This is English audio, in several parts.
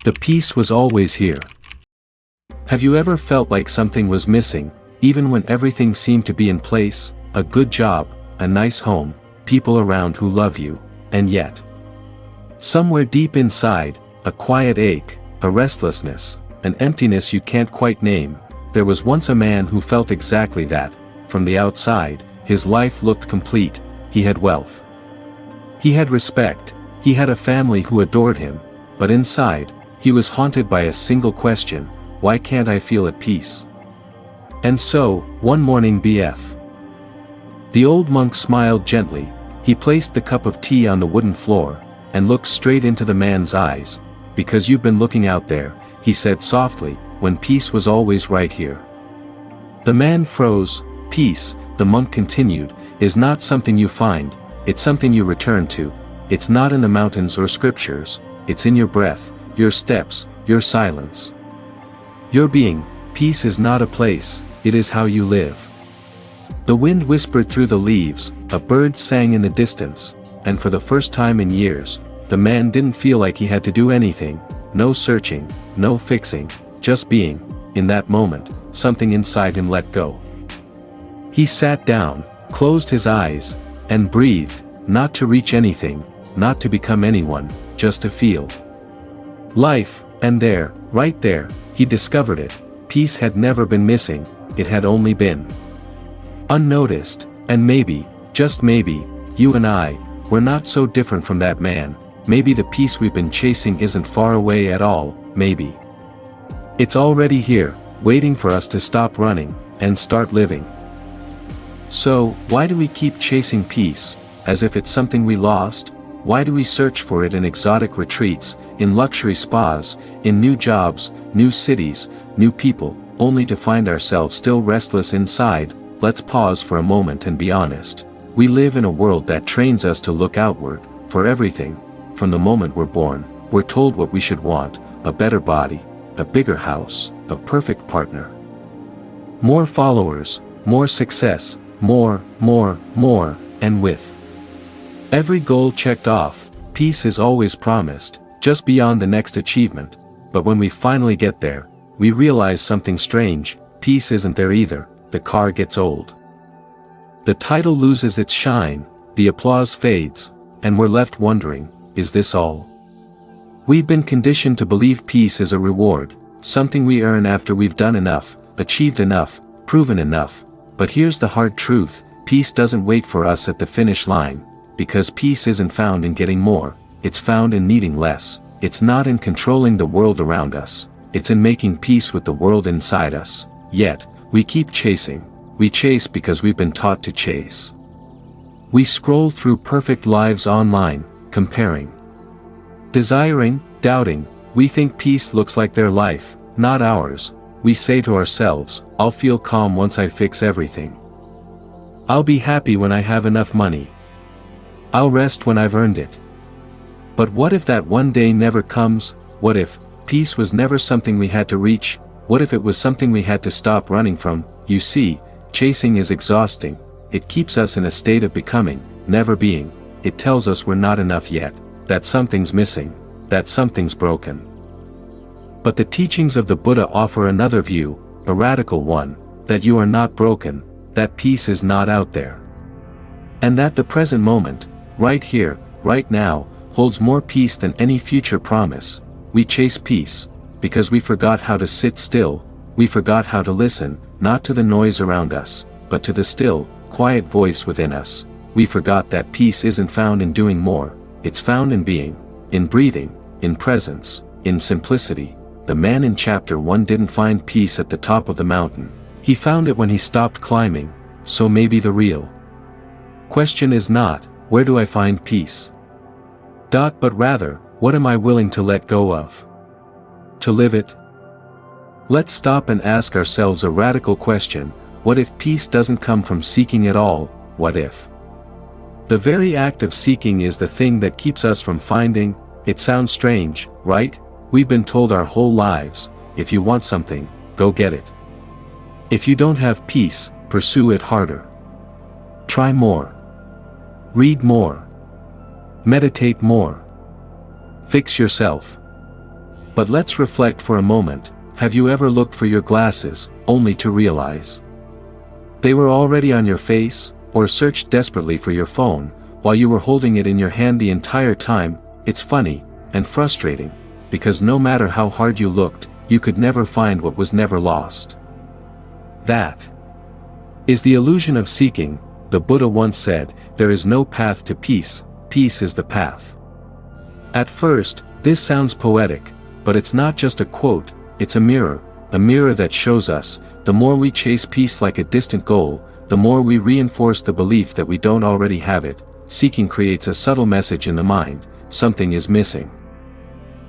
The peace was always here. Have you ever felt like something was missing, even when everything seemed to be in place, a good job, a nice home, people around who love you, and yet, somewhere deep inside, a quiet ache, a restlessness, an emptiness you can't quite name? There was once a man who felt exactly that. From the outside, his life looked complete. He had wealth. He had respect. He had a family who adored him. But inside, he was haunted by a single question: why can't I feel at peace? And so, one morning the old monk smiled gently. He placed the cup of tea on the wooden floor, and looked straight into the man's eyes. Because you've been looking out there, he said softly, when peace was always right here. The man froze. Peace, the monk continued, is not something you find, it's something you return to. It's not in the mountains or scriptures, it's in your breath, your steps, your silence. Your being. Peace is not a place, it is how you live. The wind whispered through the leaves, a bird sang in the distance, and for the first time in years, the man didn't feel like he had to do anything, no searching, no fixing, just being. In that moment, something inside him let go. He sat down, closed his eyes, and breathed, not to reach anything, not to become anyone, just to feel life. And there, right there, he discovered it. Peace had never been missing, it had only been unnoticed. And maybe, just maybe, you and I, we're not so different from that man. Maybe the peace we've been chasing isn't far away at all. Maybe it's already here, waiting for us to stop running, and start living. So, why do we keep chasing peace, as if it's something we lost? Why do we search for it in exotic retreats, in luxury spas, in new jobs, new cities, new people, only to find ourselves still restless inside? Let's pause for a moment and be honest. We live in a world that trains us to look outward, for everything. From the moment we're born, we're told what we should want: a better body, a bigger house, a perfect partner, more followers, more success, more, and with every goal checked off, peace is always promised, just beyond the next achievement. But when we finally get there, we realize something strange: peace isn't there either. The car gets old. The title loses its shine, the applause fades, and we're left wondering, is this all? We've been conditioned to believe peace is a reward, something we earn after we've done enough, achieved enough, proven enough. But here's the hard truth: peace doesn't wait for us at the finish line, because peace isn't found in getting more, it's found in needing less. It's not in controlling the world around us, it's in making peace with the world inside us. Yet, we keep chasing. We chase because we've been taught to chase. We scroll through perfect lives online, comparing, desiring, doubting. We think peace looks like their life, not ours. We say to ourselves, I'll feel calm once I fix everything. I'll be happy when I have enough money. I'll rest when I've earned it. But what if that one day never comes? What if peace was never something we had to reach? What if it was something we had to stop running from? You see, chasing is exhausting. It keeps us in a state of becoming, never being. It tells us we're not enough yet, that something's missing, that something's broken. But the teachings of the Buddha offer another view, a radical one, that you are not broken, that peace is not out there. And that the present moment, right here, right now, holds more peace than any future promise. We chase peace, because we forgot how to sit still. We forgot how to listen, not to the noise around us, but to the still, quiet voice within us. We forgot that peace isn't found in doing more, it's found in being, in breathing, in presence, in simplicity. The man in chapter 1 didn't find peace at the top of the mountain. He found it when he stopped climbing. So maybe the real question is not, where do I find peace? But rather, what am I willing to let go of? To live it? Let's stop and ask ourselves a radical question: what if peace doesn't come from seeking at all? What if the very act of seeking is the thing that keeps us from finding? It sounds strange, right? We've been told our whole lives, if you want something, go get it. If you don't have peace, pursue it harder. Try more. Read more. Meditate more. Fix yourself. But let's reflect for a moment. Have you ever looked for your glasses, only to realize they were already on your face, or searched desperately for your phone, while you were holding it in your hand the entire time? It's funny, and frustrating, because no matter how hard you looked, you could never find what was never lost. That is the illusion of seeking. The Buddha once said, "There is no path to peace, peace is the path." At first, this sounds poetic, but it's not just a quote, it's a mirror that shows us, the more we chase peace like a distant goal, the more we reinforce the belief that we don't already have it. Seeking creates a subtle message in the mind, something is missing.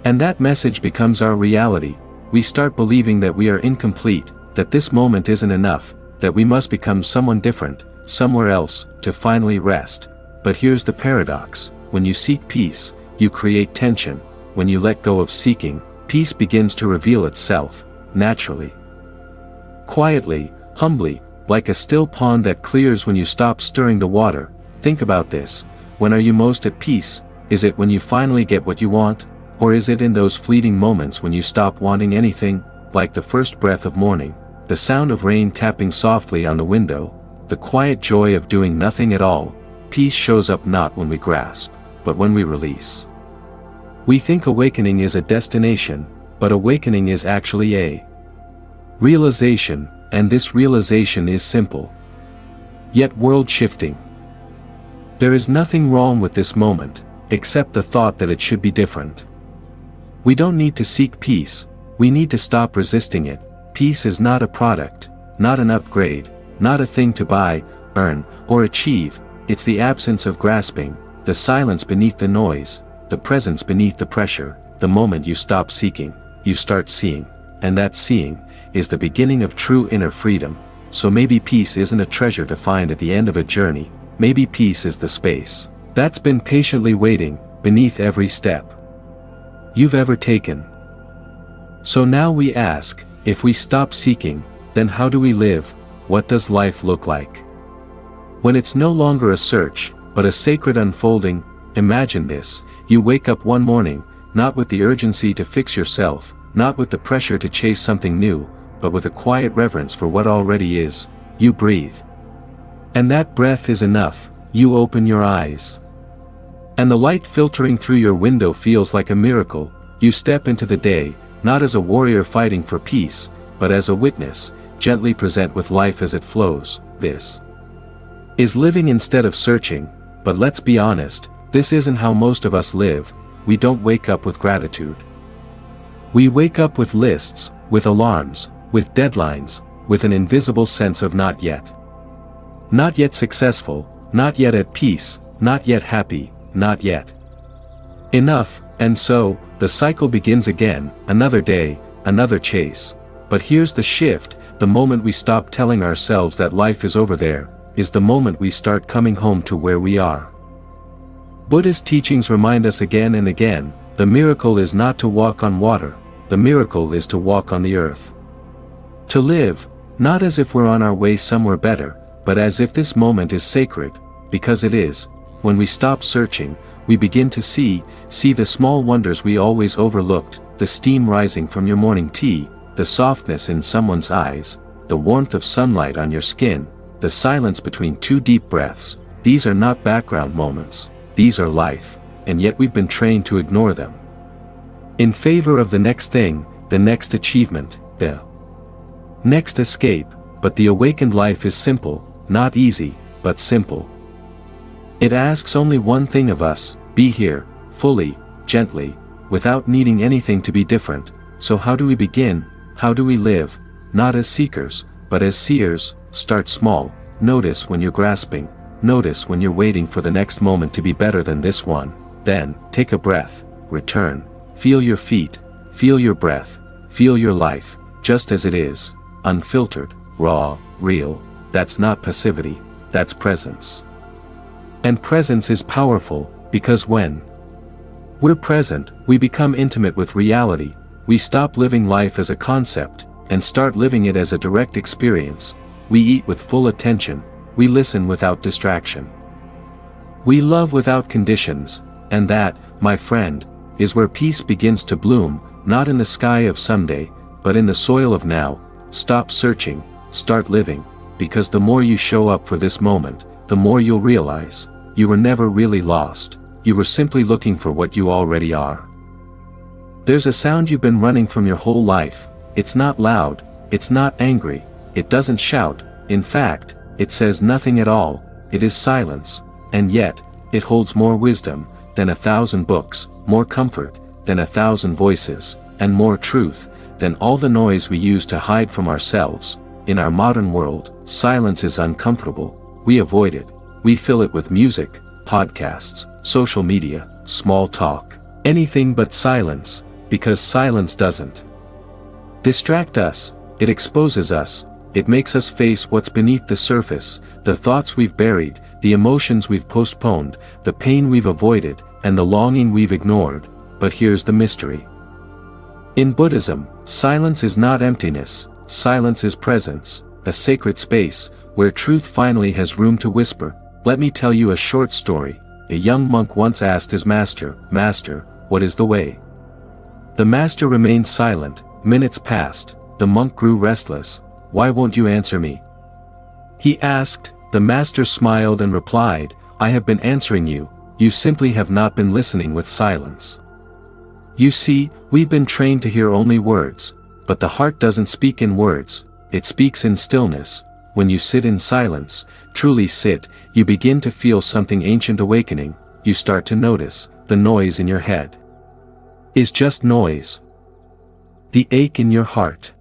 And that message becomes our reality. We start believing that we are incomplete, that this moment isn't enough, that we must become someone different, somewhere else, to finally rest. But here's the paradox: when you seek peace, you create tension. When you let go of seeking, peace begins to reveal itself, naturally. Quietly, humbly, like a still pond that clears when you stop stirring the water. Think about this. When are you most at peace? Is it when you finally get what you want? Or is it in those fleeting moments when you stop wanting anything, like the first breath of morning, the sound of rain tapping softly on the window, the quiet joy of doing nothing at all? Peace shows up not when we grasp, but when we release. We think awakening is a destination, but awakening is actually a realization, and this realization is simple, yet world-shifting. There is nothing wrong with this moment, except the thought that it should be different. We don't need to seek peace, we need to stop resisting it. Peace is not a product, not an upgrade, not a thing to buy, earn, or achieve. It's the absence of grasping, the silence beneath the noise, the presence beneath the pressure. The moment you stop seeking, you start seeing, and that seeing is the beginning of true inner freedom. So maybe peace isn't a treasure to find at the end of a journey, maybe peace is the space that's been patiently waiting beneath every step you've ever taken. So now we ask, if we stop seeking, then how do we live? What does life look like when it's no longer a search, but a sacred unfolding? Imagine this: you wake up one morning, not with the urgency to fix yourself, not with the pressure to chase something new, but with a quiet reverence for what already is. You breathe, and that breath is enough. You open your eyes, and the light filtering through your window feels like a miracle. You step into the day, not as a warrior fighting for peace, but as a witness, gently present with life as it flows. This is living instead of searching. But let's be honest, this isn't how most of us live. We don't wake up with gratitude. We wake up with lists, with alarms, with deadlines, with an invisible sense of not yet. Not yet successful, not yet at peace, not yet happy, not yet enough. And so, the cycle begins again, another day, another chase. But here's the shift: the moment we stop telling ourselves that life is over there, is the moment we start coming home to where we are. Buddhist teachings remind us again and again, the miracle is not to walk on water, the miracle is to walk on the earth. To live, not as if we're on our way somewhere better, but as if this moment is sacred, because it is. When we stop searching, we begin to see the small wonders we always overlooked: the steam rising from your morning tea, the softness in someone's eyes, the warmth of sunlight on your skin, the silence between two deep breaths. These are not background moments, these are life, and yet we've been trained to ignore them in favor of the next thing, the next achievement, the next escape. But the awakened life is simple, not easy, but simple. It asks only one thing of us: be here, fully, gently, without needing anything to be different. So how do we begin? How do we live? Not as seekers, but as seers. Start small. Notice when you're grasping. Notice when you're waiting for the next moment to be better than this one. Then, take a breath, return. Feel your feet, feel your breath, feel your life, just as it is, unfiltered, raw, real. That's not passivity, that's presence. And presence is powerful, because when we're present, we become intimate with reality. We stop living life as a concept, and start living it as a direct experience. We eat with full attention, we listen without distraction. We love without conditions, and that, my friend, is where peace begins to bloom, not in the sky of someday, but in the soil of now. Stop searching, start living, because the more you show up for this moment, the more you'll realize, you were never really lost, you were simply looking for what you already are. There's a sound you've been running from your whole life. It's not loud, it's not angry, it doesn't shout, in fact, it says nothing at all, it is silence, and yet, it holds more wisdom than 1,000 books, more comfort than 1,000 voices, and more truth than all the noise we use to hide from ourselves. In our modern world, silence is uncomfortable, we avoid it, we fill it with music, podcasts, social media, small talk, anything but silence, because silence doesn't distract us, it exposes us, it makes us face what's beneath the surface, the thoughts we've buried, the emotions we've postponed, the pain we've avoided, and the longing we've ignored. But here's the mystery. In Buddhism, silence is not emptiness, silence is presence, a sacred space, where truth finally has room to whisper. Let me tell you a short story. A young monk once asked his master, "Master, what is the way?" The master remained silent. Minutes passed. The monk grew restless. "Why won't you answer me?" he asked. The master smiled and replied, "I have been answering you, you simply have not been listening with silence. You see, we've been trained to hear only words, but the heart doesn't speak in words, it speaks in stillness. When you sit in silence, truly sit, you begin to feel something ancient awakening, you start to notice, the noise in your head is just noise. The ache in your heart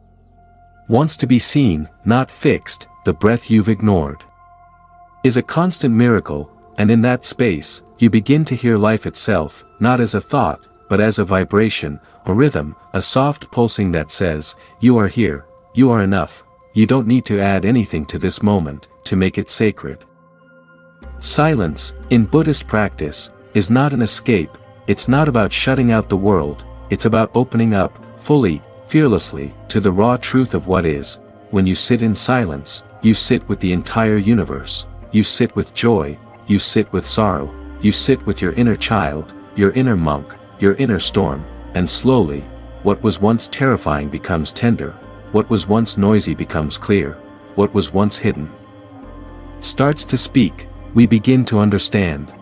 wants to be seen, not fixed, the breath you've ignored is a constant miracle, and in that space, you begin to hear life itself, not as a thought, but as a vibration, a rhythm, a soft pulsing that says, you are here, you are enough, you don't need to add anything to this moment, to make it sacred. Silence, in Buddhist practice, is not an escape, it's not about shutting out the world, it's about opening up, fully, fearlessly, to the raw truth of what is. When you sit in silence, you sit with the entire universe, you sit with joy, you sit with sorrow, you sit with your inner child, your inner monk, your inner storm, and slowly, what was once terrifying becomes tender, what was once noisy becomes clear, what was once hidden starts to speak. We begin to understand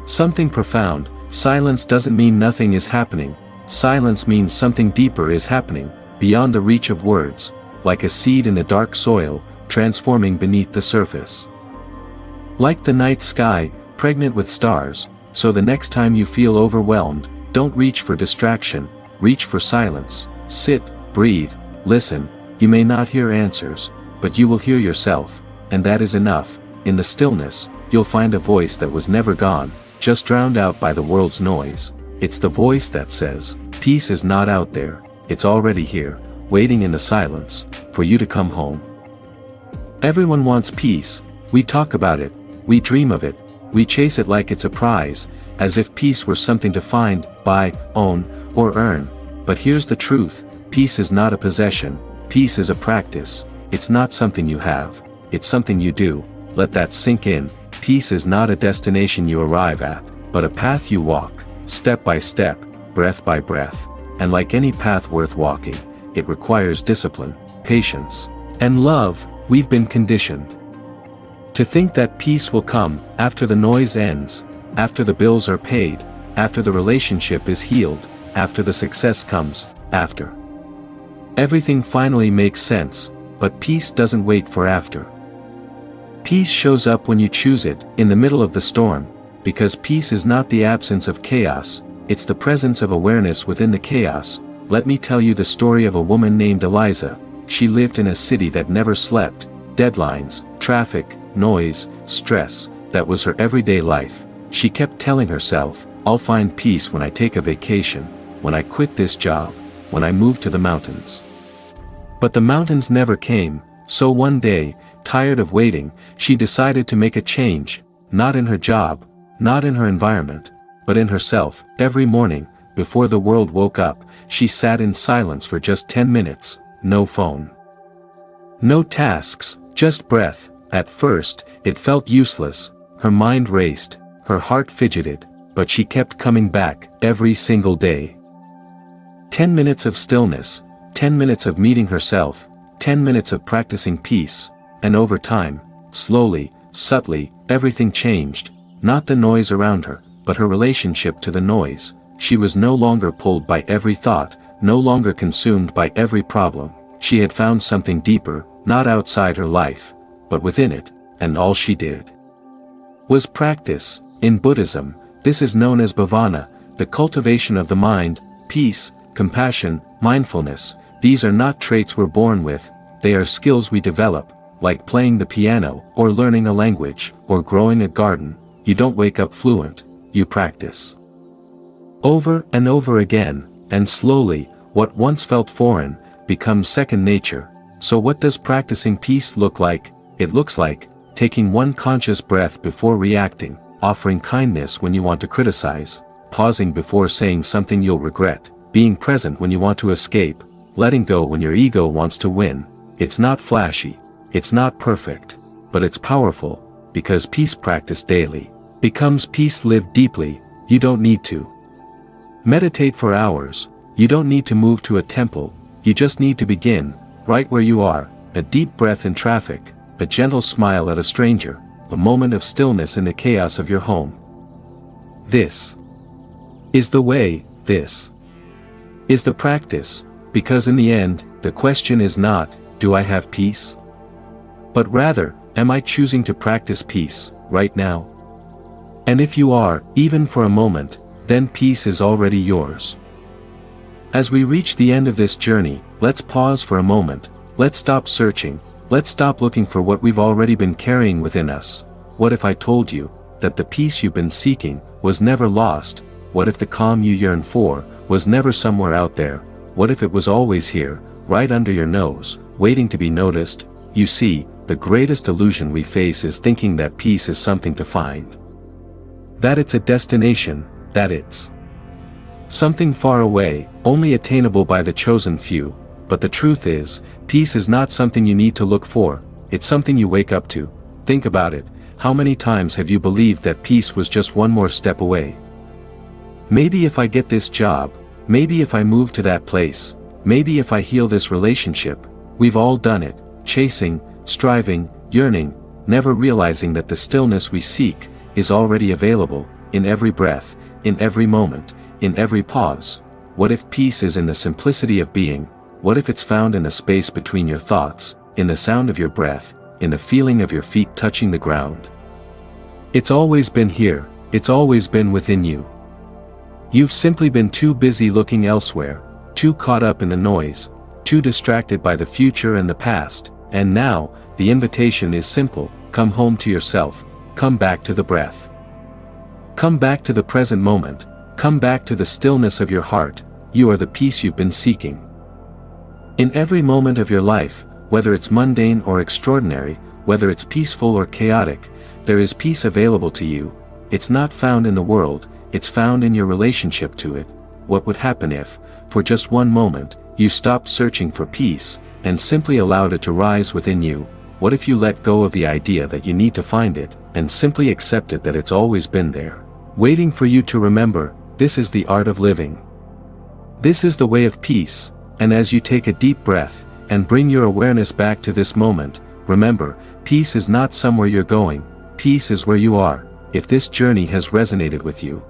something profound. Silence doesn't mean nothing is happening, silence means something deeper is happening, beyond the reach of words, like a seed in the dark soil, transforming beneath the surface. Like the night sky, pregnant with stars, so the next time you feel overwhelmed, don't reach for distraction, reach for silence, sit, breathe, listen, you may not hear answers, but you will hear yourself, and that is enough. In the stillness, you'll find a voice that was never gone, just drowned out by the world's noise. It's the voice that says, peace is not out there, it's already here, waiting in the silence, for you to come home. Everyone wants peace, we talk about it, we dream of it, we chase it like it's a prize, as if peace were something to find, buy, own, or earn. But here's the truth, peace is not a possession, peace is a practice, it's not something you have, it's something you do. Let that sink in. Peace is not a destination you arrive at, but a path you walk, step by step, breath by breath, and like any path worth walking, it requires discipline, patience, and love. We've been conditioned to think that peace will come after the noise ends, after the bills are paid, after the relationship is healed, after the success comes, after everything finally makes sense, but peace doesn't wait for after. Peace shows up when you choose it, in the middle of the storm, because peace is not the absence of chaos, it's the presence of awareness within the chaos. Let me tell you the story of a woman named Eliza. She lived in a city that never slept, deadlines, traffic, noise, stress, that was her everyday life. She kept telling herself, I'll find peace when I take a vacation, when I quit this job, when I move to the mountains. But the mountains never came, so one day, tired of waiting, she decided to make a change, not in her job, not in her environment, but in herself. Every morning, before the world woke up, she sat in silence for just 10 minutes, no phone, no tasks, just breath. At first, it felt useless, her mind raced, her heart fidgeted, but she kept coming back, every single day. 10 minutes of stillness, 10 minutes of meeting herself, 10 minutes of practicing peace, and over time, slowly, subtly, everything changed, not the noise around her, but her relationship to the noise. She was no longer pulled by every thought, no longer consumed by every problem. She had found something deeper, not outside her life, but within it, and all she did was practice. In Buddhism, this is known as bhavana, the cultivation of the mind, peace, compassion, mindfulness. These are not traits we're born with, they are skills we develop, like playing the piano, or learning a language, or growing a garden. You don't wake up fluent, you practice over and over again, and slowly, what once felt foreign, becomes second nature. So what does practicing peace look like? It looks like taking one conscious breath before reacting, offering kindness when you want to criticize, pausing before saying something you'll regret, being present when you want to escape, letting go when your ego wants to win. It's not flashy, it's not perfect, but it's powerful, because peace practiced daily becomes peace lived deeply. You don't need to meditate for hours, you don't need to move to a temple, you just need to begin, right where you are, a deep breath in traffic, a gentle smile at a stranger, a moment of stillness in the chaos of your home. This is the way, this is the practice, because in the end, the question is not, do I have peace? But rather, am I choosing to practice peace, right now? And if you are, even for a moment, then peace is already yours. As we reach the end of this journey, let's pause for a moment, let's stop searching, let's stop looking for what we've already been carrying within us. What if I told you that the peace you've been seeking was never lost? What if the calm you yearn for was never somewhere out there? What if it was always here, right under your nose, waiting to be noticed? You see, the greatest illusion we face is thinking that peace is something to find, that it's a destination, that it's something far away, only attainable by the chosen few. But the truth is, peace is not something you need to look for, it's something you wake up to. Think about it, how many times have you believed that peace was just one more step away? Maybe if I get this job, maybe if I move to that place, maybe if I heal this relationship. We've all done it, chasing, striving, yearning, never realizing that the stillness we seek is already available, in every breath, in every moment, in every pause. What if peace is in the simplicity of being? What if it's found in the space between your thoughts, in the sound of your breath, in the feeling of your feet touching the ground? It's always been here, it's always been within you. You've simply been too busy looking elsewhere, too caught up in the noise, too distracted by the future and the past, and now, the invitation is simple: come home to yourself, come back to the breath. Come back to the present moment, come back to the stillness of your heart. You are the peace you've been seeking. In every moment of your life, whether it's mundane or extraordinary, whether it's peaceful or chaotic, there is peace available to you. It's not found in the world, it's found in your relationship to it. What would happen if, for just one moment, you stopped searching for peace, and simply allowed it to rise within you? What if you let go of the idea that you need to find it, and simply accepted that it's always been there, waiting for you to remember? This is the art of living. This is the way of peace, and as you take a deep breath, and bring your awareness back to this moment, remember, peace is not somewhere you're going, peace is where you are. If this journey has resonated with you,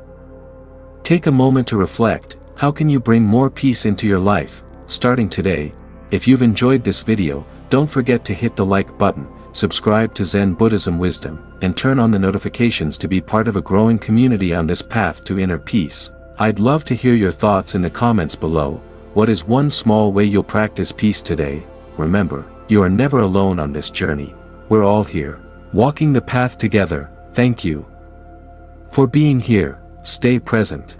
take a moment to reflect, how can you bring more peace into your life, starting today? If you've enjoyed this video, don't forget to hit the like button, subscribe to Zen Buddhism Wisdom, and turn on the notifications to be part of a growing community on this path to inner peace. I'd love to hear your thoughts in the comments below. What is one small way you'll practice peace today? Remember, you are never alone on this journey. We're all here, walking the path together. Thank you for being here. Stay present,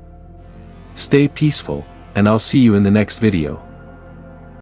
stay peaceful, and I'll see you in the next video.